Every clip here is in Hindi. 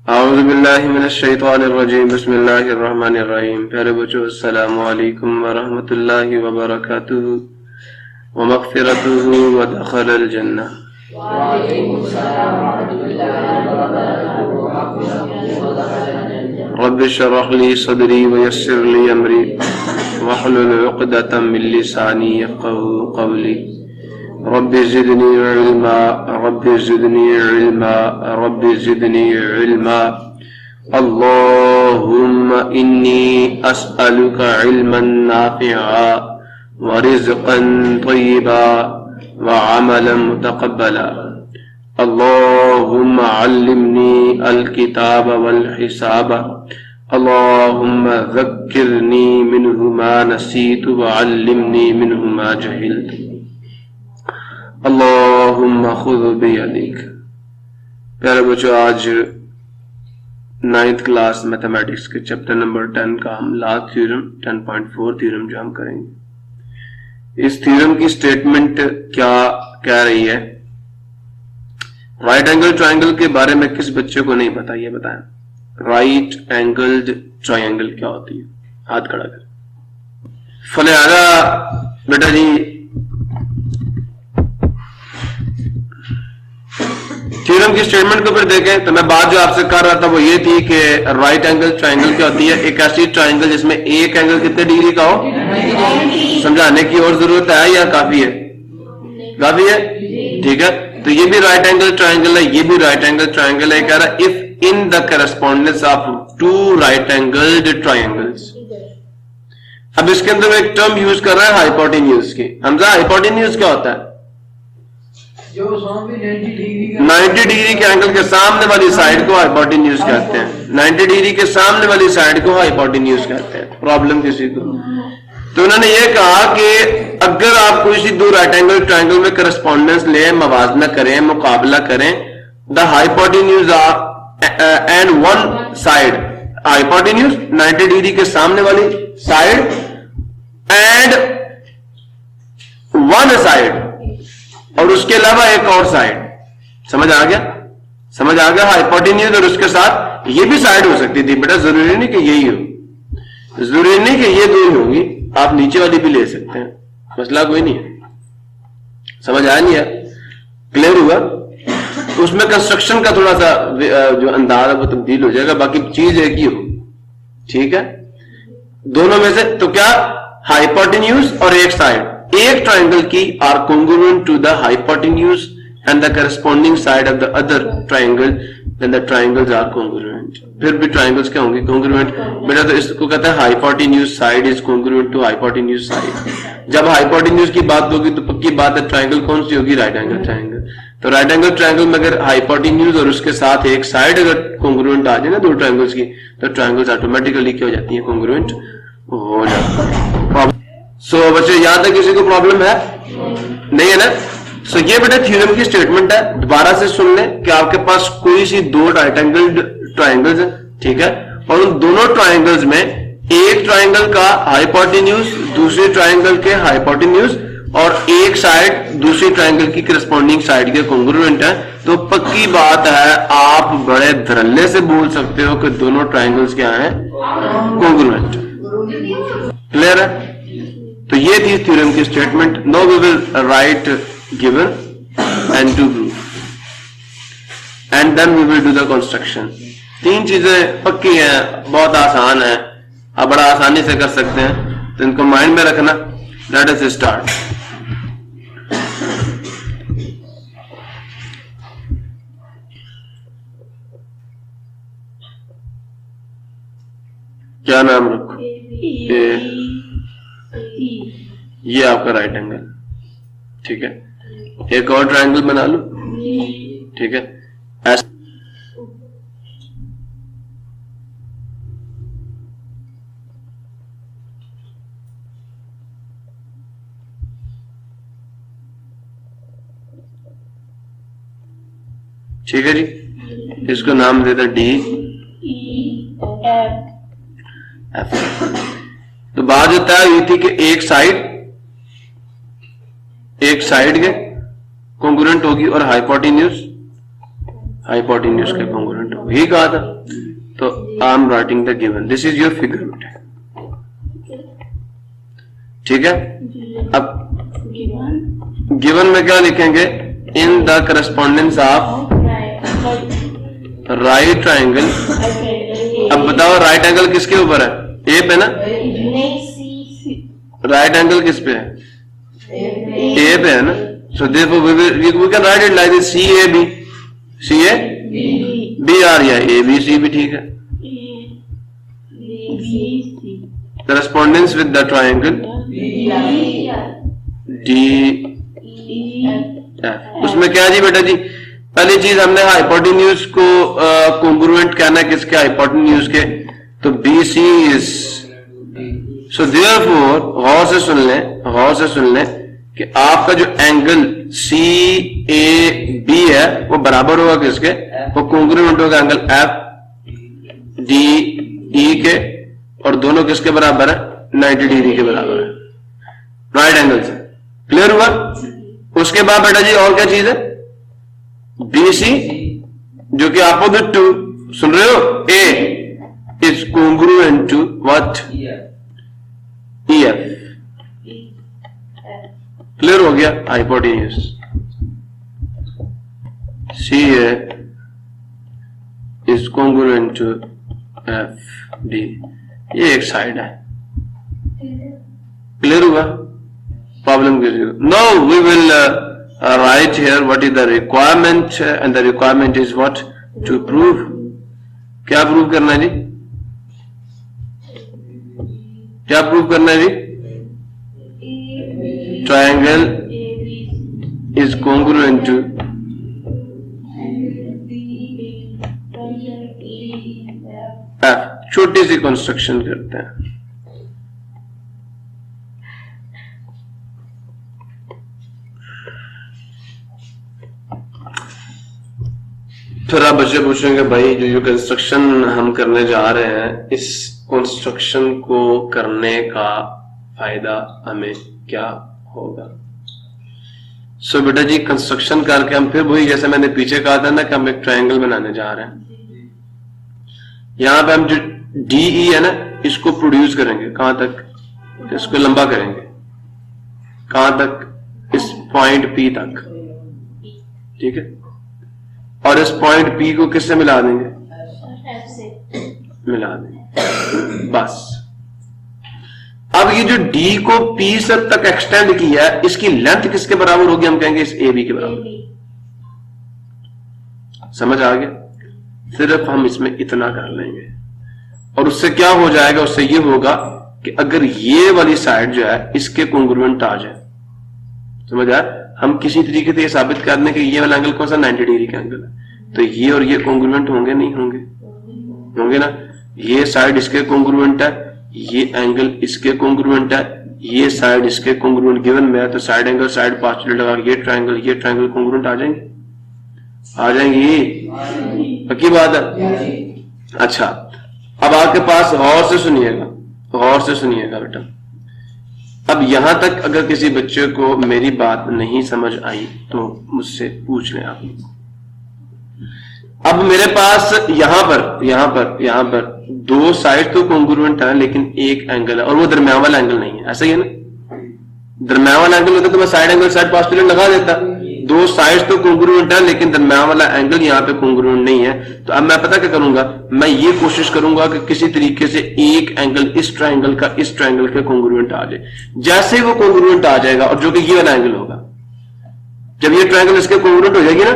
औज़ुबिल्लाहि मिनश्शैतानिर्रजीम बिस्मिल्लाहिर्रहमानिर्रहीम। प्यारे बच्चों, अस्सलामु अलैकुम व रहमतुल्लाहि व बरकातुहू व मग़फ़िरतुहू व दख़लल जन्नह। रब्बि इश्रह ली सदरी व यस्सिर ली अमरी वहलुल उक़दतम मिन लिसानी यफ़क़हू क़ौली। Rabbi ज़िदनी इल्मा rabbi ज़िदनी इल्मा rabbi ज़िदनी इल्मा। अल्लाहुम्मा इन्नी अस्अलुका इल्मन नाफ़िअ व रिज़्क़न तय्यिबा व अमलन मुतक़ब्बला। अल्लाहुम्मा अल्लिमनी अल किताब वल हिसाब। अल्लाहुम्मा ज़क्किरनी मिन्हु मा नसीतु व अल्लिमनी मिन्हु मा जहिलतु। अल्लाहुम्मा खुज़ बियदिक। प्यारे बच्चों, आज 9th क्लास मैथमेटिक्स के चैप्टर नंबर 10 का हम लास्ट थ्योरम 10.4 थ्योरम जो हम करेंगे। इस थ्योरम की स्टेटमेंट क्या कह रही है? राइट एंगल ट्रायंगल के बारे में किस बच्चे को नहीं पता, ये बताएं। राइट एंगल्ड ट्रायंगल क्या होती है? हाथ खड़ा कर। फलिहाजा बेटा जी, थ्योरम की स्टेटमेंट को फिर देखें तो मैं बात जो आपसे कर रहा था वो ये थी कि राइट एंगल ट्रायंगल क्या होती है? एक ऐसी ट्रायंगल जिसमें एक एंगल कितने डिग्री का हो। समझाने की और जरूरत है या काफी है? काफी है, ठीक है। तो ये भी राइट एंगल ट्रायंगल है, ये भी राइट एंगल ट्रायंगल है। कह रहा है if in the correspondence of two right angled triangles. अब इसके अंदर एक टर्म यूज कर रहा है हाइपोटेन्यूज की। हमजा हाइपोटेन्यूज क्या होता है? जो 90 डिग्री के एंगल के सामने वाली साइड को हाइपोटेन्यूज कहते हैं। 90 डिग्री के सामने वाली साइड को हाइपोटेन्यूज कहते हैं। प्रॉब्लम किसी को? तो उन्होंने ये कहा कि अगर आप कोई सी दो राइट एंगल ट्रायंगल में करस्पॉन्डेंस लें, मवाजना करें, मुकाबला करें, the hypotenuse and one side, hypotenuse 90 degree के सामने वाली साइड एंड वन साइड और उसके अलावा एक और साइड। समझ आ गया? समझ आ गया? हाइपोटेन्यूज और उसके साथ ये भी साइड हो सकती थी बेटा, जरूरी नहीं कि यही हो, जरूरी नहीं कि ये दो ही होंगी, आप नीचे वाली भी ले सकते हैं, मसला कोई नहीं है। समझ आया नहीं है? क्लियर हुआ? तो उसमें कंस्ट्रक्शन का थोड़ा सा जो अंदाज है वो तब्दील हो जाएगा, बाकी चीज एक ही हो, ठीक है। दोनों में से तो क्या, हाइपोटेन्यूज और एक साइड, एक ट्रायंगल की are congruent to the hypotenuse and the corresponding side of the other triangle, then the triangles are congruent। फिर भी ट्रायंगल्स क्या होंगे? congruent। बेटा तो इसको कहते हैं hypotenuse side is congruent to hypotenuse side. जब हाइपोटेन्यूज की बात होगी तो पक्की बात है ट्रायंगल कौन सी होगी? Right angle triangle. तो राइट एंगल ट्रायंगल में अगर हाइपोटेन्यूज और उसके साथ एक साइड अगर congruent आ जाए ना दो ट्रायंगल्स की, तो ट्रायंगल्स ऑटोमेटिकली क्या हो जाती है? congruent हो जाती है। सो बच्चे याद है? किसी को प्रॉब्लम है? नहीं है ना? सो ये बेटा थ्योरम की स्टेटमेंट है, दोबारा से सुन लें कि आपके पास कोई सी दो राइट एंगल ट्रायंगल्स है, ठीक है, और उन दोनों ट्रायंगल्स में एक ट्रायंगल का हाइपोटेन्यूज दूसरे ट्रायंगल के हाइपोटेन्यूज और एक साइड दूसरी ट्रायंगल की करस्पॉन्डिंग साइड के congruent है, तो पक्की बात है आप बड़े धड़ल्ले से बोल सकते हो कि दोनों ट्रायंगल्स क्या हैं? congruent। क्लियर है? तो ये थी थ्योरम की statement. Now we will write given and to prove and then we will do the construction. तीन चीजें पक्की हैं, बहुत आसान है, आप बड़ा आसानी से कर सकते हैं, तो इनको माइंड में रखना। Let us start. क्या नाम रखो? ये आपका राइट एंगल, ठीक है। एक और ट्रायंगल बना लो, ठीक है, ऐसा। ठीक है जी, इसको नाम देता डी एफ। तो बात जो तय हुई थी कि एक साइड के कॉन्ग्रुएंट होगी और हाइपोटेन्यूज के कॉन्ग्रुएंट होगी। यही कहा था। तो I am writing the given, this is your figure बेटा, ठीक है। अब गिवन में क्या लिखेंगे, इन the correspondence of right triangle. अब बताओ राइट एंगल किसके ऊपर है, ए पे ना, राइट एंगल किस पे है, ए पे है ना। So therefore we can write it like this, C A B, C A B or, या ए बी सी भी ठीक है। Correspondence with the triangle D F. उसमें क्या है जी बेटा जी, पहली चीज हमने हाइपोटेन्यूज को कॉन्ग्रुएंट कहना है किसके, हाइपोटेन्यूज के। तो B C is, so therefore गौर से सुन लें, गौर से सुन लें कि आपका जो एंगल सी ए बी है वो बराबर होगा किसके, वो कॉन्ग्रुएंट होगा एंगल एफ डी ई के, और दोनों किसके बराबर है, 90 डिग्री के बराबर है, राइट एंगल से। क्लियर हुआ। उसके बाद बेटा जी और क्या चीज है, बी सी जो कि अपोजिट टू, सुन रहे हो, A is congruent to what, E F. Clear हो गया। Hypotenuse C A is congruent to F D, ये एक साइड है। क्लियर हुआ। प्रॉब्लम किसी को, no we will write here what is the requirement, and the requirement is what, to prove। क्या प्रूव करना है जी, क्या प्रूव करना है जी, triangle is congruent to F। छोटी सी कंस्ट्रक्शन करते हैं। फिर आप बच्चे पूछेंगे भाई जो कंस्ट्रक्शन हम करने जा रहे हैं, इस कंस्ट्रक्शन को करने का फायदा हमें क्या होगा। सो बेटा जी कंस्ट्रक्शन करके हम फिर वही, जैसे मैंने पीछे कहा था ना कि हम एक ट्रायंगल बनाने जा रहे हैं। यहां पे हम जो डीई है ना, इसको प्रोड्यूस करेंगे कहां तक, इसको लंबा करेंगे कहां तक, इस पॉइंट पी तक, ठीक है। और इस पॉइंट पी को किससे मिला देंगे, मिला देंगे बस। अब ये जो डी को पी से तक एक्सटेंड किया है, इसकी लेंथ किसके बराबर होगी, हम कहेंगे इस ए बी के बराबर। समझ आ गया। सिर्फ हम इसमें इतना कर लेंगे और उससे क्या हो जाएगा, उससे ये होगा कि अगर ये वाली साइड जो है इसके कॉन्ग्रुएंट आ जाए, समझ आया। हम किसी तरीके से ये साबित कर दें कि ये वाला एंगल कौन सा, 90 डिग्री का एंगल है, तो ये और ये कॉन्ग्रुएंट होंगे नहीं होंगे, होंगे ना। ये साइड इसके कॉन्ग्रुएंट है, ये एंगल इसके कॉन्ग्रुएंट है, ये साइड इसके कॉन्ग्रुएंट गिवन में है, तो साइड एंगल साइड पास्टुलेट लगा ये ट्रायंगल कॉन्ग्रुएंट आ जाएंगे, आ जाएंगी, पक्की बात है। अच्छा अब आपके पास गौर से सुनिएगा, गौर से सुनिएगा बेटा। अब यहां तक अगर किसी बच्चे को मेरी बात नहीं समझ आई तो मुझसे पूछ लें आप। अब मेरे पास यहां पर दो साइड तो कॉन्ग्रुएंट है, लेकिन एक एंगल है और वो दरम्यान वाला एंगल नहीं है, ऐसा ही है ना। दरम्यान वाला एंगल होता तो मैं साइड एंगल साइड पास्टुलेट लगा देता। दो साइड्स तो कॉन्ग्रुएंट है लेकिन दरम्यान वाला एंगल यहाँ पे कॉन्ग्रुएंट नहीं है, तो अब मैं पता क्या करूंगा, मैं ये कोशिश करूंगा कि किसी तरीके से एक एंगल इस ट्रायंगल का इस ट्रायंगल के कॉन्ग्रुएंट आ जाए। जैसे वो कॉन्ग्रुएंट आ जाएगा, और जो कि ये वाला एंगल होगा, जब ये ट्रायंगल इसके कॉन्ग्रुएंट हो जाएगी ना,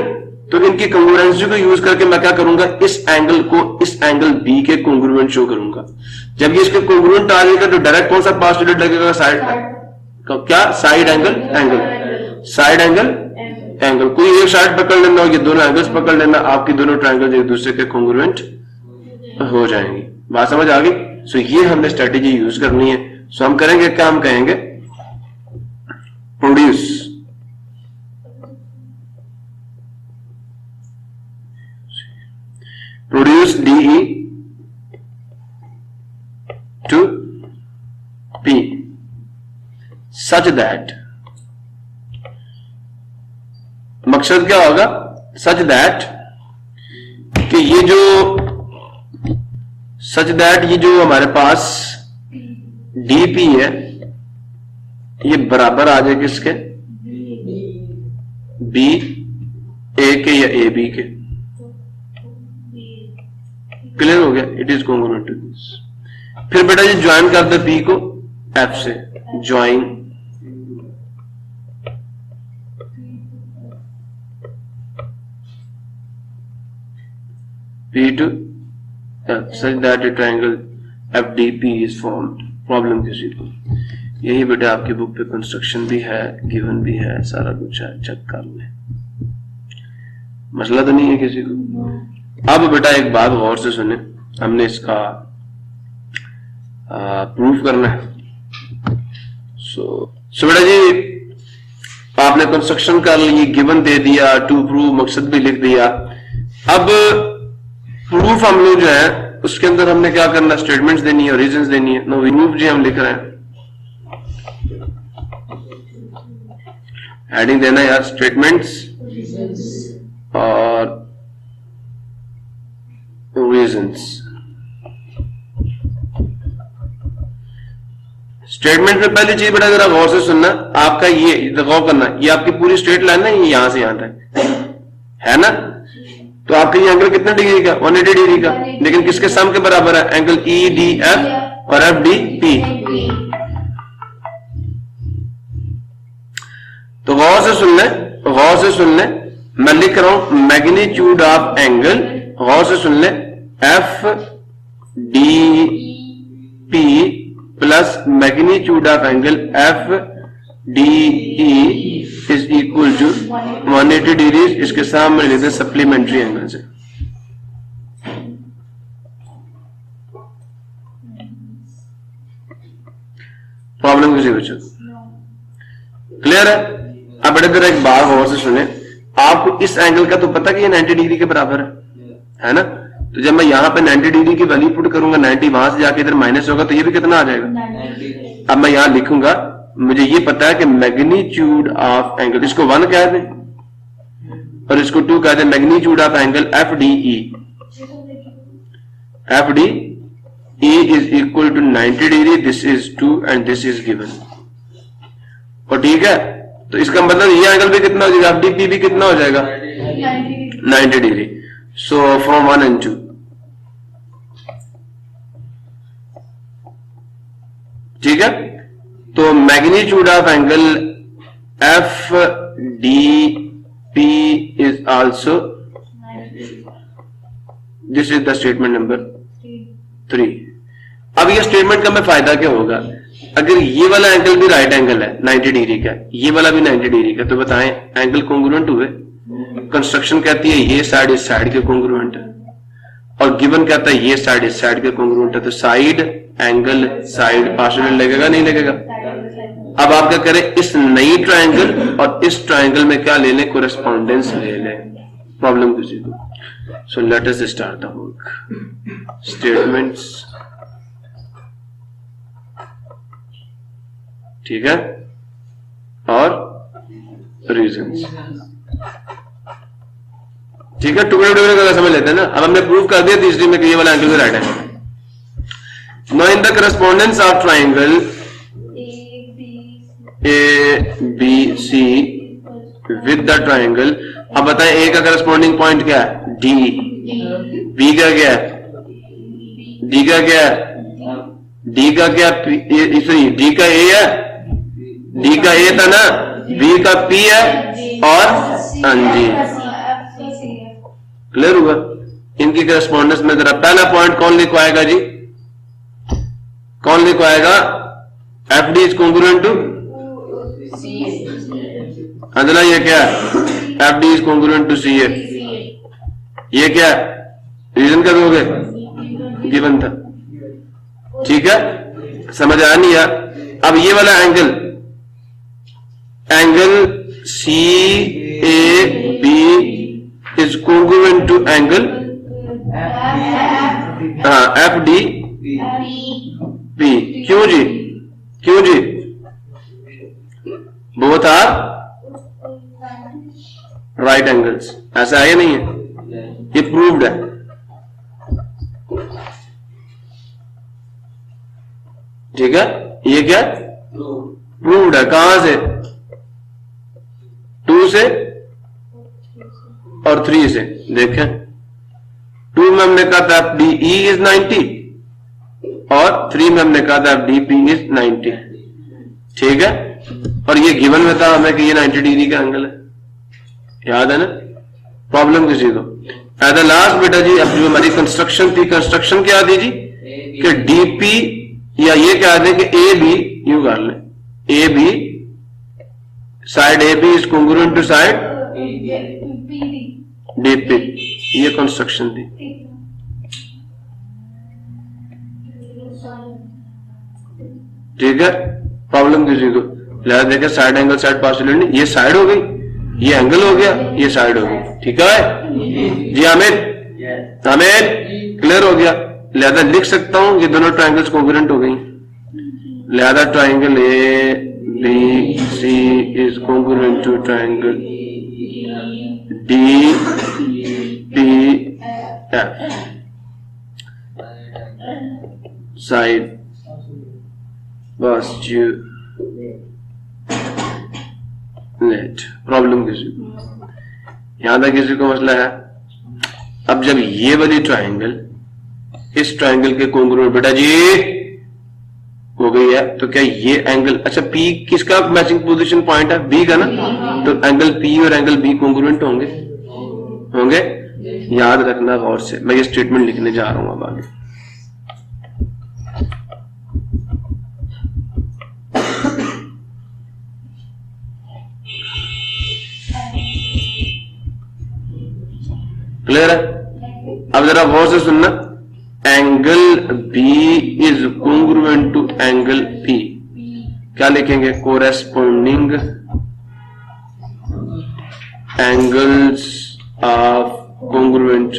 तो इनकी कॉन्ग्रुएंसी को यूज करके मैं क्या करूंगा, इस एंगल को इस एंगल बी के कॉन्ग्रुएंट शो करूंगा। जब ये इसके कॉन्ग्रुएंट आ जाएगा तो डायरेक्ट कौन सा पास्टुलेट लगेगा, साइड क्या, साइड एंगल एंगल कोई एक साइड पकड़ लेना और ये दोनों एंगल्स पकड़ लेना, आपकी दोनों ट्रायंगल एक दूसरे के कॉन्ग्रुएंट हो जाएंगी। बात समझ आ गई। सो ये हमने स्ट्रेटेजी यूज करनी है। सो हम करेंगे क्या, हम कहेंगे produce DE to P such that, मकसद क्या होगा, सच दैट कि कि ये जो सच दैट ये जो हमारे पास डीपी है ये बराबर आ जाए किसके, बी ए के या ए बी के। क्लियर हो गया, it is congruent to this. फिर बेटा ये ज्वाइन कर दो पी को एफ से, join P to F such that a triangle F D P is formed. Problem किसी को, यही बेटा आपकी बुक पे कंस्ट्रक्शन भी है, गिवन भी है, सारा कुछ है, चेक कर ले, मसला तो नहीं है किसी को। अब बेटा एक बात गौर से सुने, हमने इसका प्रूफ करना है। सो बेटा जी आपने कंस्ट्रक्शन कर ली, गिवन दे दिया, टू प्रूव मकसद भी लिख दिया। अब प्रूफ हम लोग जो है उसके अंदर हमने क्या करना, स्टेटमेंट्स देनी है और रीजंस देनी है। नो प्रूफ जी हम लिख रहे हैं, हेडिंग देना यार, स्टेटमेंट्स और रीजंस। स्टेटमेंट में पहली चीज बेटा जरा गौर से सुनना, आपका ये गौर करना, ये आपकी पूरी स्ट्रेट लाइन है, ये यहां से यहां तक है ना, तो आपका ये एंगल कितने डिग्री का, 180 डिग्री का, लेकिन किसके सम के बराबर है, एंगल ई डी एफ और एफ डी पी। तो गौर से सुन ले, गौर से सुन ले, मैं लिख रहा हूं मैग्नीट्यूड ऑफ एंगल, गौर से सुन ले, F D P plus magnitude of angle F D E is equal to 180 degree. इसके सामने लेते हैं सप्लीमेंट्री एंगल से। प्रॉब्लम किसी बच्चों क्लियर है? अब बड़े तरह एक बात गौर से सुने, आपको इस एंगल का तो पता कि ये 90 डिग्री के बराबर है ना, तो जब मैं यहां पे 90 डिग्री की वैल्यू पुट करूंगा, 90 वहां से जाके इधर माइनस होगा, तो ये भी कितना आ जाएगा। अब मैं यहां लिखूंगा, मुझे ये पता है कि मैग्नीट्यूड ऑफ एंगल, इसको 1 कह दें और इसको 2 कह दें, magnitude of angle F D E, F D E is equal to 90 degree, this is 2 and this is given. और ठीक है, तो इसका मतलब ये एंगल भी कितना हो जाएगा, एफ डी पी भी कितना हो जाएगा, 90 डिग्री। सो फ्रॉम 1 and 2, ठीक है, तो magnitude of angle F D P is also, this is the statement number 3। अब ये स्टेटमेंट का मैं फायदा क्या होगा, अगर ये वाला एंगल भी राइट एंगल है 90 डिग्री का, ये वाला भी 90 डिग्री का, तो बताएं एंगल कॉन्ग्रुएंट हुए। कंस्ट्रक्शन कहती है ये साइड इस साइड के कॉन्ग्रुएंट है, और गिवन कहता है ये साइड इस साइड के कॉन्ग्रुएंट है, तो साइड एंगल साइड पार्शियल लगेगा नहीं लगेगा। अब आप क्या करें, इस नई ट्रायंगल और इस ट्रायंगल में क्या ले लें, कोरेस्पॉन्डेंस ले लें। प्रॉब्लम किसी को। So let us start the work. Statements, ठीक है, और रीजंस, ठीक है, टुकड़े टुकड़े करके समझ लेते हैं ना। अब हमने प्रूव कर दिया तीसरी में कि ये वाला एंगल भी राइट है। Now in the correspondence of triangle A B C with the triangle, अब बताएं ए का करस्पॉन्डिंग पॉइंट क्या है, डी, बी का क्या है, डी का क्या है, डी का क्या, सॉरी डी का ए है, डी का ए था ना, बी का पी है, और हाँ जी क्लियर हुआ। इनकी करस्पॉन्डेंस में जरा पहला पॉइंट कौन लिखवाएगा जी, कौन लिखवाएगा, F D is congruent to, अंदला ये क्या है, F D is congruent to C A, ये क्या है, रीजन क्या दोगे, गिवन था, ठीक है, समझ आ नहीं यार। अब ये वाला angle, angle C A B is congruent to angle F D P, क्यों जी, क्यों जी, बोथ आर राइट एंगल्स, ऐसा है या नहीं है, ये प्रूव्ड है, ठीक है, ये क्या प्रूव्ड है, कहां से, 2 से और 3 से। देखें 2 में हमने कहा था DE इज 90 और 3 में हमने कहा था DP इज 90। ठीक है, और ये गिवन में था हमें कि ये 90 डिग्री का एंगल है, याद है ना। प्रॉब्लम किसी को एट द लास्ट बेटा जी, अब जो हमारी कंस्ट्रक्शन थी, कंस्ट्रक्शन क्या थी जी कि DP या ये कह दें कि AB, यूं कर लें AB, side AB is congruent to side DP, ये कंस्ट्रक्शन थी। ठीक है, प्रॉब्लम किसी को लिहाजा देखें साइड एंगल साइड पार्शियल, ये साइड हो गई, ये एंगल हो गया, ये साइड हो गई। ठीक है जी हामिद, हामिद क्लियर हो गया। लिहाजा लिख सकता हूं ये दोनों ट्राइंगल्स कॉन्ग्रुएंट हो गई, लिहाजा triangle ABC is congruent to triangle DPF, side बस यू नेट। प्रॉब्लम किसी को, यहां तक किसी को मसला है। अब जब ये वाली ट्राइंगल इस ट्राइंगल के कॉन्ग्रुएंट बेटा जी हो गई है, तो क्या ये एंगल, अच्छा P किसका मैचिंग पोजीशन पॉइंट है, B का ना, तो एंगल P और एंगल B कॉन्ग्रुएंट होंगे, होंगे। याद रखना गौर से, मैं ये स्टेटमेंट लिखने जा रहा हूं अब आगे। क्लियर है। अब जरा गौर से सुनना, angle B is congruent to angle P, क्या लिखेंगे, corresponding angles of congruent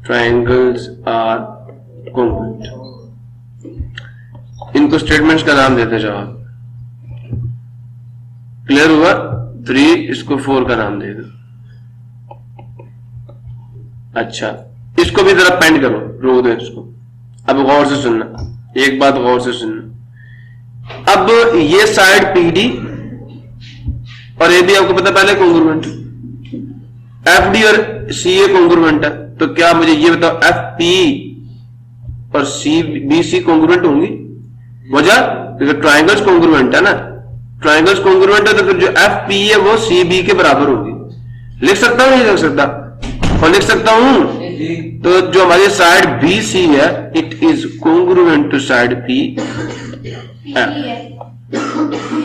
triangles are congruent. इनको स्टेटमेंट्स का नाम देते जाओ। क्लियर हुआ, 3 इसको 4 का नाम दे दो। अच्छा, इसको भी जरा पेंड करो, रोक दो इसको। अब गौर से सुनना, एक बात गौर से सुनना। अब ये साइड PD और AB आपको पता पहले कॉन्ग्रुएंट, FD और CA कॉन्ग्रुएंट है, तो क्या मुझे ये बताओ FP और BC कॉन्ग्रुएंट होंगी? वजह क्योंकि ट्राइंगल्स कॉन्ग्रुएंट है ना, ट्राइंगल्स कॉन्ग्रुएंट है तो फिर जो FP है वो CB के बराबर होगी। लिख सकता हूं नहीं लिख सकता, और लिख सकता हूं। तो जो हमारी साइड BC है it is congruent to side PF।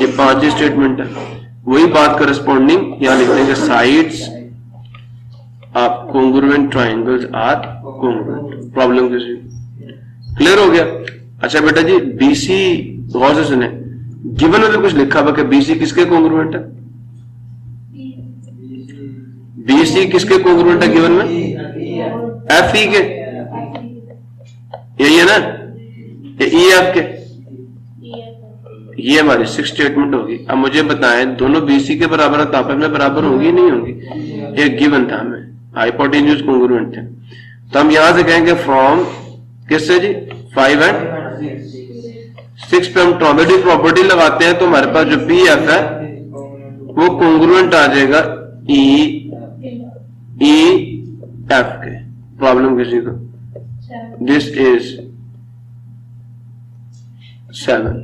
ये 5 स्टेटमेंट है, वही बात करस्पॉन्डिंग यहां लिख देंगे, sides of congruent triangles are congruent. Problem किसी क्लियर हो गया। अच्छा बेटा जी BC गौर से सुने, गिवन में कुछ लिखा हुआ कि BC किसके कॉन्ग्रुएंट है, BC किसके कॉन्ग्रुएंट है गिवन में, FE के, यही है ना, ये EF के, ये हमारी 6 स्टेटमेंट होगी। अब मुझे बताएं दोनों BC के बराबर तो आपस में बराबर होंगी नहीं होंगी, एक गिवन था हमें, हाइपोटेन्यूज कॉन्ग्रुएंट थे। तो हम यहां से कहेंगे फ्रॉम किससे जी, 5 और 6 पे हम ट्रोमेडी प्रॉपर्टी लगाते हैं, तो हमारे पास जो PF है वो कॉन्ग्रुएंट आ जाएगा EF के। प्रॉब्लम किसी को, दिस इज 7।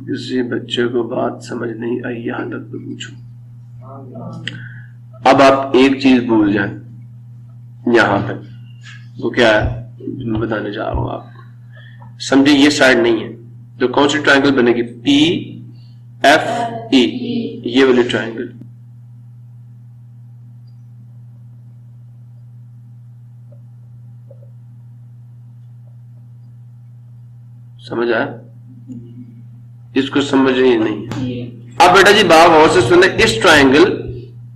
किसी बच्चे को बात समझ नहीं आई यहां तक तो पूछो। अब आप एक चीज भूल जाए यहां पे, वो क्या है मैं बताने जा रहा हूं आपको। समझे ये साइड नहीं है, तो कौन सी ट्राइंगल बनेगी, PFE, ये वाली ट्राइंगल। समझ आया, इसको समझ ही नहीं है। अब बेटा जी बात और से सुने, इस ट्राइंगल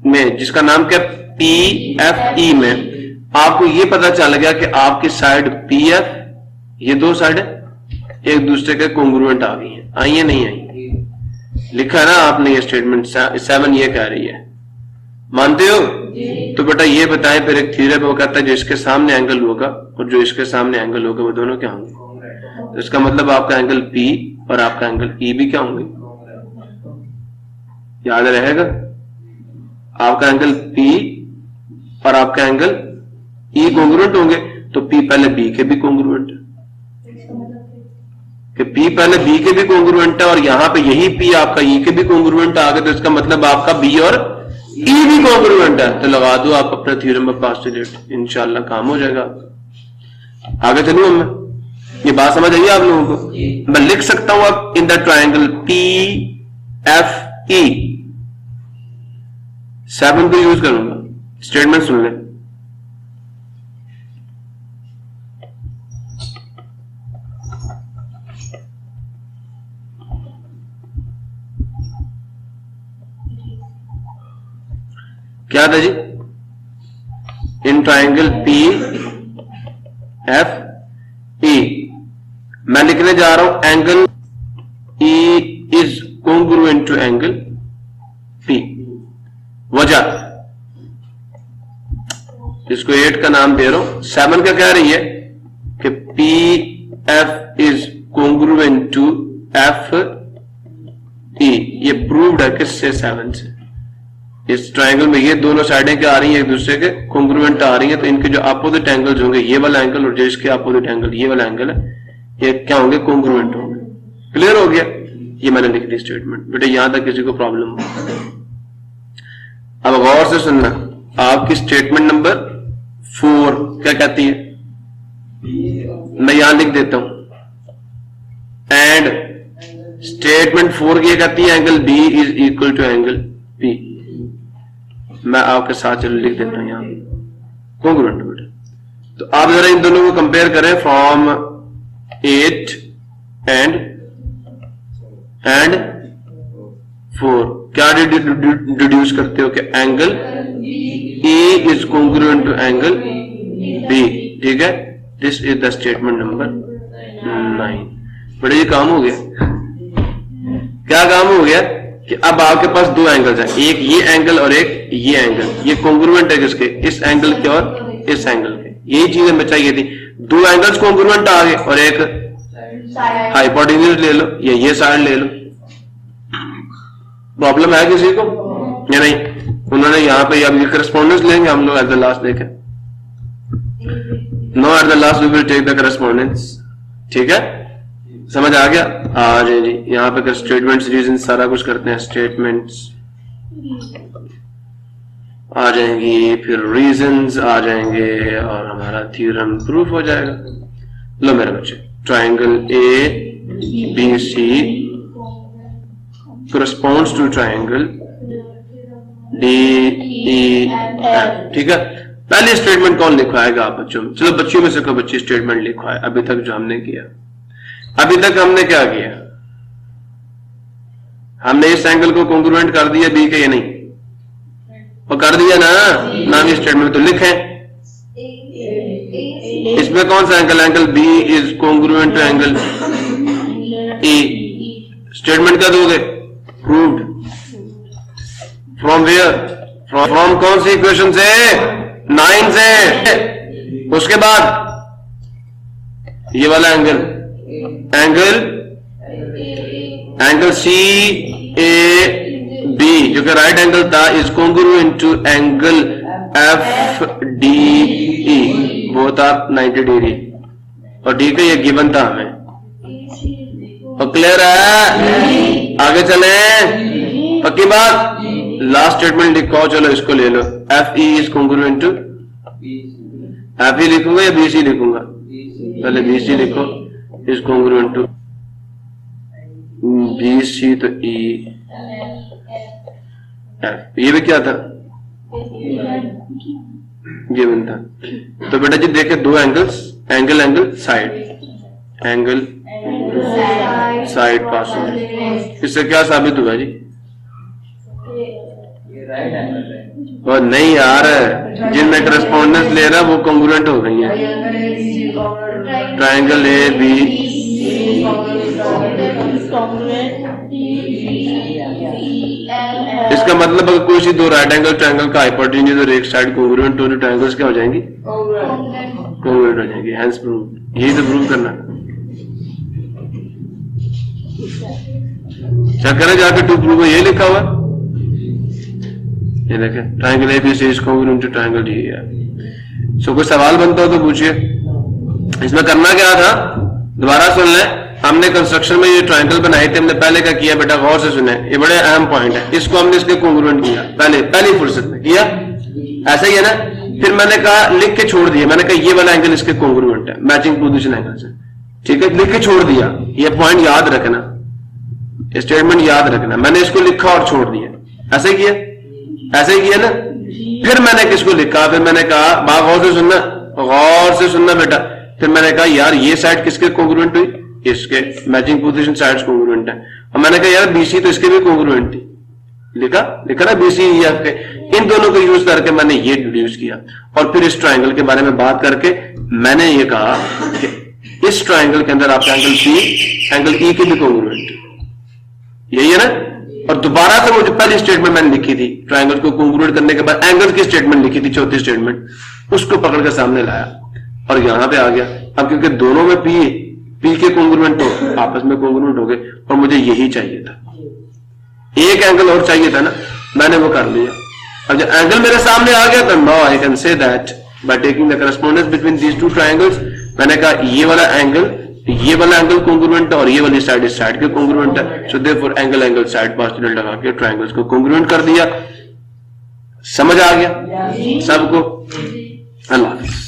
में जिसका नाम क्या PFE में आपको ये पता चल गया कि आपकी साइड PF, ये 2 साइड है एक दूसरे के कॉन्ग्रुएंट आ गई है, आई है नहीं आई, लिखा है ना आपने ये स्टेटमेंट 7 ये कह रही है, मानते हो? तो बेटा ये बताएं फिर एक थ्योरम वो कहता है जो इसके सामने एंगल होगा और जो इसके सामने एंगल होगा वो दोनों क्या होंगे। तो इसका मतलब आपका एंगल P और आपका एंगल E भी क्या होंगे, याद रहेगा। आपका एंगल P और आपका एंगल E कॉन्ग्रुएंट होंगे, तो P पहले B के भी कॉन्ग्रुएंट है, कि P पहले B के भी कॉन्ग्रुएंट है और यहां पे यही P आपका E के भी कॉन्ग्रुएंट आ गया, तो इसका मतलब आपका B और E भी कॉन्ग्रुएंट है। तो लगा दो आप अपना थ्योरम ऑफ पोस्टुलेट, इंशाल्लाह काम हो जाएगा। आगे चलूं मैं, ये बात समझ आई आप लोगों को। मैं लिख सकता हूं अब इन द ट्राइंगल PFE 7 को यूज करूंगा। स्टेटमेंट सुन लें। क्या था जी, इन ट्राइंगल PFE मैं लिखने जा रहा हूं angle E is congruent to angle P। वजह इसको 8 का नाम दे रहा हूं, 7 का कह रही है कि PF is congruent to FE। ये प्रूव्ड है किससे, 7 से। इस ट्रायंगल में ये दोनों साइडें क्या आ रही हैं, एक दूसरे के कॉन्ग्रुएंट आ रही हैं, तो इनके जो अपोजिट एंगल्स होंगे, ये वाला एंगल और जो इसके अपोजिट एंगल ये वाला एंगल है, ये क्या होंगे, कॉन्ग्रुएंट होंगे। क्लियर हो गया, ये मैंने लिख दी स्टेटमेंट। बेटे यहां तक किसी को प्रॉब्लम हो? अब गौर से सुनना, आपकी स्टेटमेंट नंबर 4 क्या कहती है, मैं यहां लिख देता हूं। एंड स्टेटमेंट 4 की कहती है angle B is equal to angle P। मैं आपके साथ चलो लिख देता हूं यहां कॉन्ग्रुएंट। बेटा तो आप जरा इन दोनों को कंपेयर करें, फ्रॉम 8 एंड 4। क्या डिड्यूस करते हो कि angle E is congruent to angle B। ठीक है, this is the statement number 9। बड़ा ये काम हो गया। क्या काम हो गया कि अब आपके पास दो एंगल्स हैं, एक ये एंगल और एक ये एंगल, ये कॉन्ग्रुएंट है किसके, इस एंगल के और इस एंगल के। यही चीज हमें चाहिए थी, दो एंगल्स कॉन्ग्रुएंट आ गए और एक हाइपोटेन्यूज ले लो या ये साइड ले लो। प्रॉब्लम है किसी को या नहीं? उन्होंने यहां पे अब ये करस्पॉन्डेंस लेंगे हम लोग एट द लास्ट, देखें no at the last we will take the correspondence. ठीक है, समझ आ गया? आ जाए जी, यहां पे स्टेटमेंट्स रीजन सारा कुछ करते हैं, स्टेटमेंट्स आ जाएंगी, फिर रीजंस आ जाएंगे और हमारा थ्योरम प्रूफ हो जाएगा। लो मेरे बच्चे, triangle ABC corresponds to triangle DEF। ठीक है, पहले स्टेटमेंट कौन लिखवाएगा आप बच्चों में? चलो बच्चियों में से कोई बच्ची स्टेटमेंट लिखवाए। अभी तक जो हमने किया, अभी तक हमने क्या किया, हमने इस एंगल को कॉन्ग्रुएंट कर दिया B के या नहीं? वो कर दिया ना, नाम स्टेटमेंट तो लिखें। इसमें कौन सा angle, angle B is congruent to angle E। Statement क्या दोगे? प्रूव्ड। From where? फ्रॉम कौन सी इक्वेशन से? 9 से। उसके बाद ये वाला एंगल CAB जो कि राइट एंगल था, is congruent to angle FDE, both are 90 degree. और ठीक है, ये गिवन था हमें, और क्लियर है? आगे चले, पक्की बात? लास्ट स्टेटमेंट लिखो, चलो इसको ले लो। FE is congruent to, FE लिखूंगा या BC लिखूंगा? पहले BC लिखो, इज कॉन्ग्रुएंट टू BC तो E F। ये भी क्या था, गिवन था। तो बेटा जी देखे दो एंगल्स, एंगल साइड पास हो। इससे क्या साबित हुआ जी? और नहीं यार, जिनमें करस्पॉन्डेंस ले रहा वो कॉन्ग्रुएंट हो गई है। ट्राइंगल AB इसका मतलब अगर कोई सी दो राइट एंगल ट्रायंगल का हाइपोटेन्यूज और एक साइड कोंग्रुएंट हो तो ट्रायंगल्स क्या हो जाएंगी? कोंग्रुएंट हो जाएंगी। Hence prove. यही तो प्रूव करना। चेक करें जाके टू प्रूव ये लिखा हुआ, ये देखें triangle ABC is congruent to triangle D. So कोई सवाल बनता हो तो पूछिए। इसमें करना क्या था, दोबारा सुन लें। हमने कंस्ट्रक्शन में ये ट्रायंगल बनाए थे, हमने पहले क्या किया बेटा, गौर से सुने, ये बड़े अहम पॉइंट है। इसको हमने इसके कोंग्रुएंट किया पहली फुर्सत में किया, ऐसा ही है ना। फिर मैंने कहा लिख के छोड़ दिया, मैंने कहा ये वाला एंगल इसके कोंग्रुएंट है मैचिंग पोजीशन एंगल से, ठीक है, लिख के छोड़ दिया। ये पॉइंट याद रखना, स्टेटमेंट याद रखना। मैंने इसको लिखा और छोड़ दिया, ऐसे किया, ऐसे ही किया ना। फिर मैंने किसको लिखा, फिर मैंने कहा गौर से सुनना, गौर से सुनना बेटा। फिर मैंने कहा यार ये साइड किसके कोंग्रुएंट हुई, इसके मैचिंग पोजीशन साइड्स कोंग्रुएंट है। और मैंने कहा यार बीसी तो इसके भी कोंग्रुएंट थी, लिखा ना बीसी एफ के। इन दोनों को यूज करके मैंने ये डिड्यूस किया और फिर इस ट्रायंगल के बारे में बात करके मैंने ये कहा कि इस ट्रायंगल के अंदर आपका एंगल पी एंगल ई के भी कोंग्रुएंट, यही है ना। और दोबारा से मुझे पहली स्टेटमेंट मैंने लिखी थी, ट्रायंगल को कोंग्रुएंट करने के बाद एंगल की स्टेटमेंट लिखी थी, चौथी स्टेटमेंट, उसको पकड़ के सामने लाया और यहां पे आ गया। अब क्योंकि दोनों में पी के कोंग्रुएंट हो, आपस में कोंग्रुएंट हो गए और मुझे यही चाहिए था, एक एंगल और चाहिए था ना, मैंने वो कर लिया। अब जब एंगल मेरे सामने आ गया तो now I can say that by taking the correspondence between these two triangles, मैंने कहा ये वाला एंगल कोंग्रुएंट है और ये वाली साइड इस साइड के कोंग्रुएंट है। So therefore angle side postulate लगा के ट्रायंगल्स को कोंग्रुएंट कर दिया। समझ आ गया सबको? अल्लाह हाफिज़।